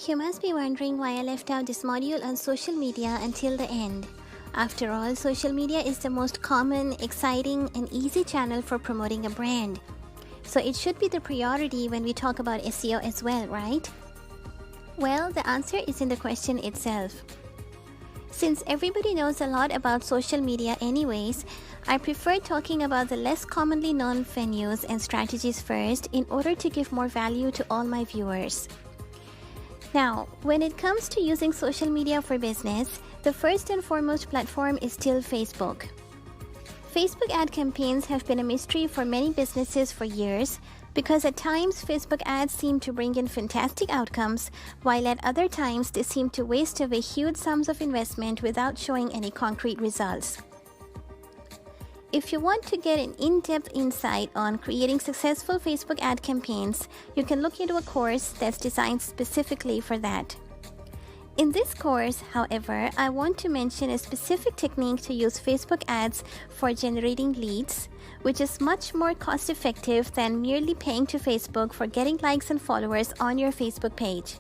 You must be wondering why I left out this module on social media until the end. After all, social media is the most common, exciting, and easy channel for promoting a brand. So it should be the priority when we talk about SEO as well, right? Well, the answer is in the question itself. Since everybody knows a lot about social media anyways, I prefer talking about the less commonly known venues and strategies first in order to give more value to all my viewers. Now, when it comes to using social media for business, the first and foremost platform is still Facebook. Facebook ad campaigns have been a mystery for many businesses for years because at times Facebook ads seem to bring in fantastic outcomes, while at other times they seem to waste away huge sums of investment without showing any concrete results. If you want to get an in-depth insight on creating successful Facebook ad campaigns, you can look into a course that's designed specifically for that. In this course, however, I want to mention a specific technique to use Facebook ads for generating leads, which is much more cost-effective than merely paying to Facebook for getting likes and followers on your Facebook page.